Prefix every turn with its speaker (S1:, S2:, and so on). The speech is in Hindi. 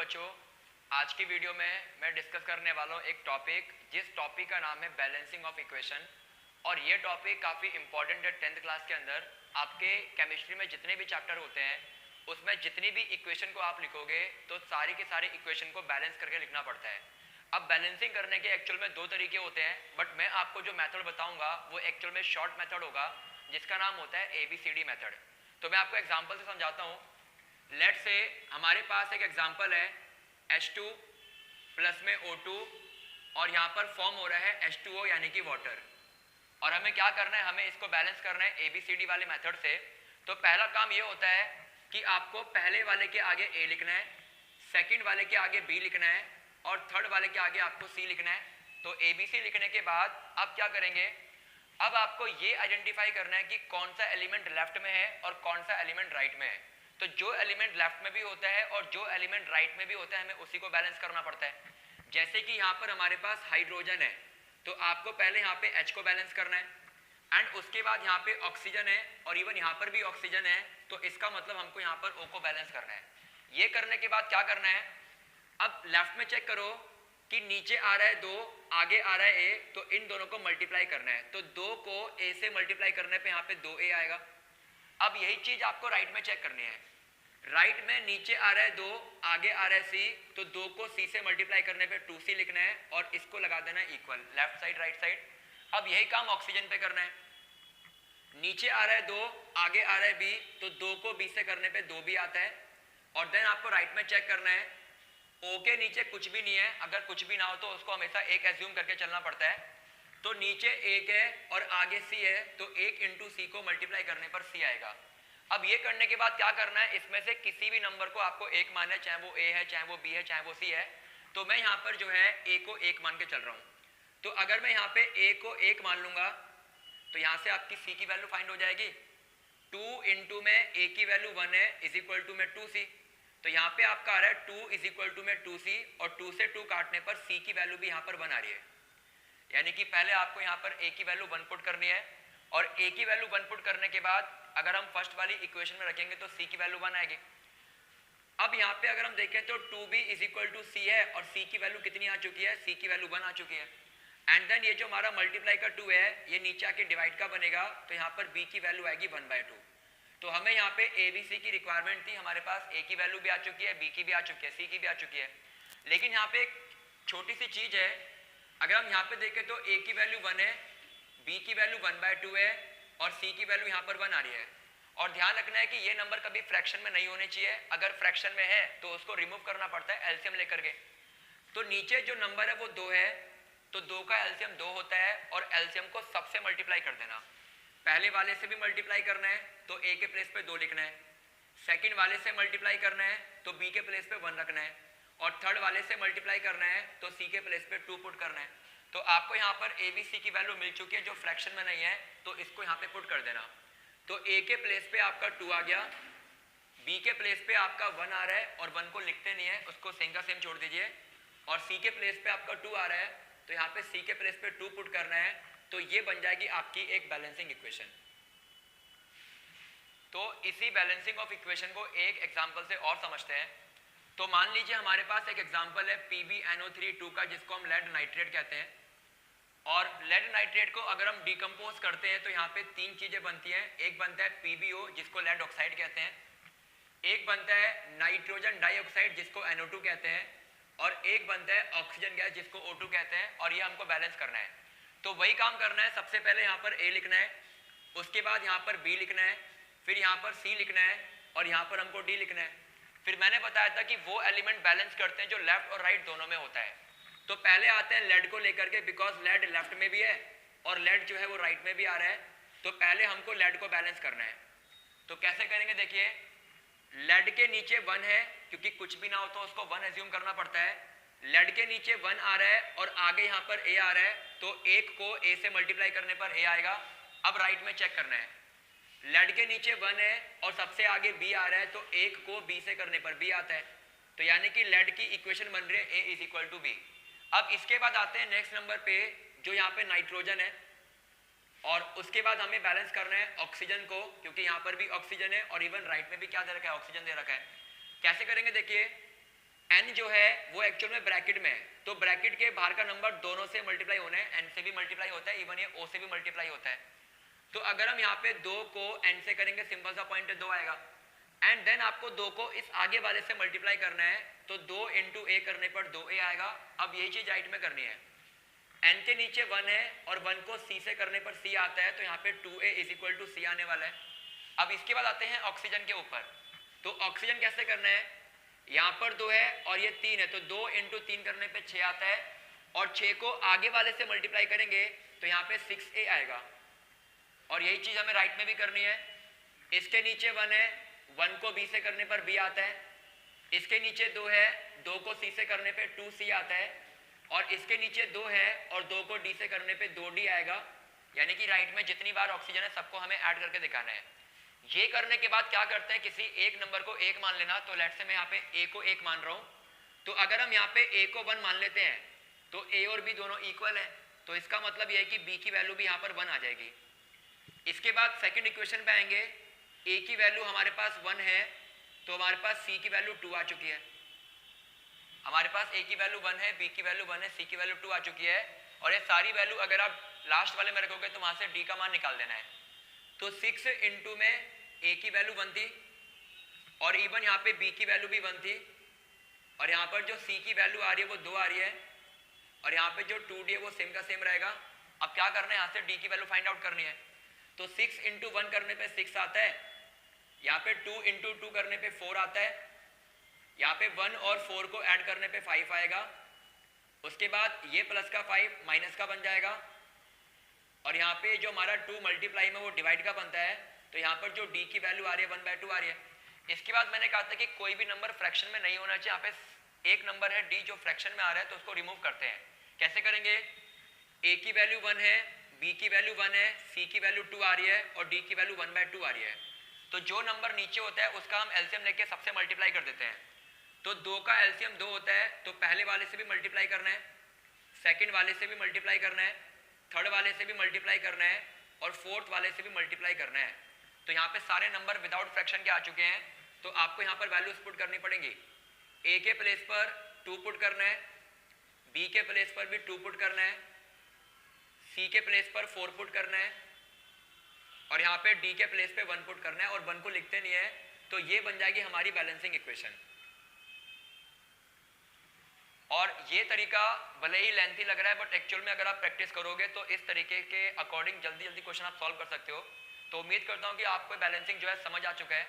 S1: बच्चों, आज की वीडियो में मैं डिस्कस करने वाला हूँ एक टॉपिक जिस टॉपिक का नाम है बैलेंसिंग ऑफ इक्वेशन। और ये टॉपिक काफ़ी इंपॉर्टेंट है 10th क्लास के अंदर। आपके केमिस्ट्री में जितने भी चैप्टर होते हैं उसमें जितनी भी इक्वेशन को आप लिखोगे तो सारी के सारी इक्वेशन को बैलेंस करके लिखना पड़ता है। अब बैलेंसिंग करने के एक्चुअल में दो तरीके होते हैं, बट मैं आपको जो मेथड बताऊंगा वो एक्चुअल में शॉर्ट मेथड होगा जिसका नाम होता है ABCD मेथड। तो मैं आपको एग्जांपल से समझाता हूँ। लेट्स से हमारे पास एक एग्जांपल है H2 प्लस में O2 और यहाँ पर फॉर्म हो रहा है H2O यानी कि वाटर। और हमें क्या करना है, हमें इसको बैलेंस करना है ABCD वाले मेथड से। तो पहला काम ये होता है कि आपको पहले वाले के आगे A लिखना है, सेकंड वाले के आगे B लिखना है और थर्ड वाले के आगे आपको C लिखना है। तो ABC लिखने के बाद अब क्या करेंगे, अब आपको ये आइडेंटिफाई करना है कि कौन सा एलिमेंट लेफ्ट में है और कौन सा एलिमेंट राइट में है। तो जो एलिमेंट लेफ्ट में भी होता है और जो एलिमेंट राइट में भी होता है हमें उसी को बैलेंस करना पड़ता है। जैसे कि यहाँ पर हमारे पास हाइड्रोजन है तो आपको पहले यहाँ पे H को बैलेंस करना है एंड उसके बाद यहाँ पे ऑक्सीजन है और इवन यहाँ पर भी ऑक्सीजन है, तो इसका मतलब हमको यहाँ पर O को बैलेंस करना है। ये करने के बाद क्या करना है, अब लेफ्ट में चेक करो कि नीचे आ रहा है 2, आगे आ रहा है A, तो इन दोनों को मल्टीप्लाई करना है। तो 2 को A से मल्टीप्लाई करने पे यहाँ पे 2A आएगा। अब यही चीज आपको राइट में चेक करनी है। राइट में नीचे आ रहा है 2, आगे आ रहा है C, तो 2 को C से मल्टीप्लाई करने पे 2C लिखना है और इसको लगा देना है equal, left side right side. अब यही काम ऑक्सीजन पे करना है। नीचे आ रहा है 2, आगे आ रहा है B, तो 2 को B से करने पे 2B आता है। और देन आपको राइट में चेक करना है O के नीचे कुछ भी नहीं है, अगर कुछ भी ना हो तो उसको हमेशा एक एज्यूम करके चलना पड़ता है। तो नीचे 1 है और आगे C है, तो 1 इंटू C को मल्टीप्लाई करने पर C आएगा। अब ये करने के बाद क्या करना है, इसमें से किसी भी नंबर को आपको एक मानना है, चाहे वो A है, चाहे वो B है, चाहे वो C है। तो मैं यहाँ पर जो है A को 1 मान के चल रहा हूँ। तो अगर मैं यहाँ पे A को 1 मान लूंगा तो यहाँ से आपकी C की वैल्यू फाइंड हो जाएगी। 2 इंटू में A की वैल्यू 1 है इज इक्वल टू में 2C, तो यहाँ पे आपका आ रहा है 2 इज इक्वल टू में 2C और 2 से 2 काटने पर C की वैल्यू भी यहाँ पर 1 आ रही है। यानी कि पहले आपको यहाँ पर A की वैल्यू 1 पुट करनी है और A की वैल्यू 1 पुट करने के बाद अगर हम फर्स्ट वाली इक्वेशन में रखेंगे तो C की वैल्यू 1 आएगी। अब यहाँ पे अगर हम देखें तो 2B is equal to C है और C की वैल्यू कितनी आ चुकी है, C की वैल्यू 1 आ चुकी है। एंड देन ये जो हमारा मल्टीप्लाई का 2 है ये नीचे आके डिवाइड का बनेगा, तो यहाँ पर B की वैल्यू आएगी 1/2। तो हमें यहाँ पे ABC की रिक्वायरमेंट थी, हमारे पास A की वैल्यू भी आ चुकी है, B की भी आ चुकी है, C की भी आ चुकी है। लेकिन यहाँ पे एक छोटी सी चीज है, अगर हम यहाँ पे देखें तो A की वैल्यू 1 है, B की वैल्यू 1/2 है और C की वैल्यू यहाँ पर 1 आ रही है। और ध्यान रखना है कि ये नंबर कभी फ्रैक्शन में नहीं होने चाहिए, अगर फ्रैक्शन में है तो उसको रिमूव करना पड़ता है एलसीएम लेकर के। तो नीचे जो नंबर है वो 2 है, तो 2 का एलसीएम 2 होता है और एलसीएम को सबसे मल्टीप्लाई कर देना। पहले वाले से भी मल्टीप्लाई करना है तो A के प्लेस पे 2 लिखना है, सेकंड वाले से मल्टीप्लाई करना है तो B के प्लेस पे 1 रखना है और थर्ड वाले से मल्टीप्लाई करना है तो C के प्लेस पे 2 पुट करना है। तो आपको यहाँ पर ABC की वैल्यू मिल चुकी है जो फ्रैक्शन में नहीं है, तो इसको यहाँ पे पुट कर देना। तो A के प्लेस पे आपका 2 आ गया, B के प्लेस पे आपका 1 आ रहा है और 1 को लिखते नहीं है, उसको सेम का सेम छोड़ दीजिए। और C के प्लेस पे आपका 2 आ रहा है तो यहाँ पे C के प्लेस पे 2 पुट करना है, तो ये बन जाएगी आपकी एक बैलेंसिंग इक्वेशन। तो इसी बैलेंसिंग ऑफ इक्वेशन को एक एग्जांपल से और समझते हैं। तो मान लीजिए हमारे पास एक एग्जांपल है PbNO3 का, जिसको हम लेड नाइट्रेट कहते हैं। और लेड नाइट्रेट को अगर हम डिकम्पोज करते हैं तो यहाँ पे 3 चीजें बनती हैं। एक बनता है PbO जिसको लेड ऑक्साइड कहते हैं, एक बनता है नाइट्रोजन डाइऑक्साइड जिसको NO2 कहते हैं, और एक बनता है ऑक्सीजन गैस जिसको O2 कहते हैं। और ये हमको बैलेंस करना है। तो वही काम करना है, सबसे पहले यहाँ पर A लिखना है, उसके बाद यहाँ पर B लिखना है, फिर यहाँ पर C लिखना है और यहाँ पर हमको D लिखना है। फिर मैंने बताया था कि वो एलिमेंट बैलेंस करते हैं जो लेफ्ट और राइट दोनों में होता है। तो पहले आते हैं लेड को लेकर के, बिकॉज लेड लेफ्ट में भी है और लेड जो है वो राइट में भी आ रहा है। तो पहले हमको लेड को बैलेंस करना है। तो कैसे करेंगे, देखिए लेड के नीचे 1 है, क्योंकि कुछ भी ना हो तो उसको 1 एज्यूम करना पड़ता है। लेड के नीचे 1 आ रहा है और आगे यहाँ पर A आ रहा है, तो 1 को A से मल्टीप्लाई करने पर A आएगा। अब राइट में चेक करना है, लेड के नीचे 1 है और सबसे आगे B आ रहा है, तो 1 को B से करने पर B आता है। तो यानी कि लेड की इक्वेशन बन रही है A is equal to B। अब इसके बाद आते हैं नेक्स्ट नंबर पे, जो यहाँ पे नाइट्रोजन है, और उसके बाद हमें बैलेंस करना है ऑक्सीजन को, क्योंकि यहाँ पर भी ऑक्सीजन है और इवन राइट में भी क्या दे रखा है, ऑक्सीजन दे रखा है। कैसे करेंगे, देखिए n जो है वो एक्चुअल में ब्रैकेट में है, तो ब्रैकेट के बाहर का नंबर दोनों से मल्टीप्लाई होने हैं, n से भी मल्टीप्लाई होता है, इवन ये o से भी मल्टीप्लाई होता है। तो अगर हम यहाँ पे 2 को n से करेंगे, सिंपल सा पॉइंट है 2 आएगा, एंड देन आपको 2 को इस आगे वाले से मल्टीप्लाई करना है, तो 2 इंटू a करने पर 2a आएगा। अब यही चीज राइट में करनी है, n के नीचे 1 है और 1 को c से करने पर c आता है, तो यहाँ पे 2a is equal to c आने वाला है। अब इसके बाद आते हैं ऑक्सीजन के ऊपर। तो ऑक्सीजन कैसे करना है, यहाँ पर 2 है और ये 3 है, तो 2 इंटू 3 करने पे 6 आता है, और 6 को आगे वाले से मल्टीप्लाई करेंगे तो यहाँ पे 6a आएगा, और यही चीज हमें राइट में भी करनी है। इसके नीचे 1 है, 1 को b से करने पर b आता है, इसके नीचे 2 है, 2 को c से करने पे 2c आता है, और इसके नीचे 2 है और 2 को d से करने पे 2d आएगा। यानी कि राइट में जितनी बार ऑक्सीजन है सबको हमें ऐड करके दिखाना है। ये करने के बाद क्या करते हैं, किसी एक नंबर को 1 मान लेना, तो लेट्स से मैं यहाँ पे a को 1 मान रहा हूँ, तो अगर हम यहाँ पे a को 1 मान लेते हैं तो a और b दोनों इक्वल है, तो इसका मतलब यह है कि b की वैल्यू भी यहाँ पर 1 आ जाएगी। इसके बाद सेकंड इक्वेशन पे आएंगे, a की वैल्यू हमारे पास 1 है, तो हमारे पास c की वैल्यू 2 आ चुकी है। हमारे पास a की वैल्यू 1 है, b की वैल्यू 1 है, c की वैल्यू 2 आ चुकी है, और ये सारी वैल्यू अगर आप लास्ट वाले में रखोगे तो वहां से d का मान निकाल देना है। तो 6 इंटू में a की वैल्यू 1 थी, और इवन यहाँ पे b की वैल्यू भी 1 थी, और यहाँ पर जो c की वैल्यू आ रही है वो 2 आ रही है, और यहाँ पे जो 2d है वो सेम का सेम रहेगा। अब क्या करना है, यहाँ से d की वैल्यू फाइंड आउट करनी है। तो 6 इंटू 1 करने पे 6 आता है, यहाँ पे 2 इंटू 2 करने पे 4 आता है, यहाँ पे 1 और 4 को ऐड करने पे 5 आएगा, उसके बाद ये प्लस का 5 माइनस का बन जाएगा, और यहाँ पे जो हमारा 2 मल्टीप्लाई में वो डिवाइड का बनता है, तो यहाँ पर जो d की वैल्यू आ रही है 1/2 आ रही है। इसके बाद मैंने कहा था कि कोई भी नंबर फ्रैक्शन में नहीं होना चाहिए। यहाँ पे एक नंबर है d जो फ्रैक्शन में आ रहा है, तो उसको रिमूव करते हैं। कैसे करेंगे, a की वैल्यू 1 है, b की वैल्यू 1 है, c की वैल्यू 2 आ रही है, और d की वैल्यू 1/2 आ रही है, तो जो नंबर नीचे होता है उसका हम एलसीएम लेके सबसे मल्टीप्लाई कर देते हैं। तो 2 का एलसीएम 2 होता है, तो पहले वाले से भी मल्टीप्लाई करना है, सेकंड वाले से भी मल्टीप्लाई करना है, थर्ड वाले से भी मल्टीप्लाई करना है, और फोर्थ वाले से भी मल्टीप्लाई करना है। तो यहाँ पे सारे नंबर विदाउट फ्रैक्शन के आ चुके हैं, तो आपको यहाँ पर वैल्यूज पुट करनी पड़ेंगी। a के प्लेस पर 2 पुट करना है, b के प्लेस पर भी 2 पुट करना है, c के प्लेस पर 4 पुट करना है, और यहाँ पे d के प्लेस पे 1 पुट करना है, और 1 को लिखते नहीं है, तो ये बन जाएगी हमारी बैलेंसिंग इक्वेशन। और ये तरीका भले ही लेंथी लग रहा है, बट एक्चुअल में अगर आप प्रैक्टिस करोगे तो इस तरीके के अकॉर्डिंग जल्दी जल्दी क्वेश्चन आप सॉल्व कर सकते हो। तो उम्मीद करता हूँ कि आपको बैलेंसिंग जो है समझ आ चुका है।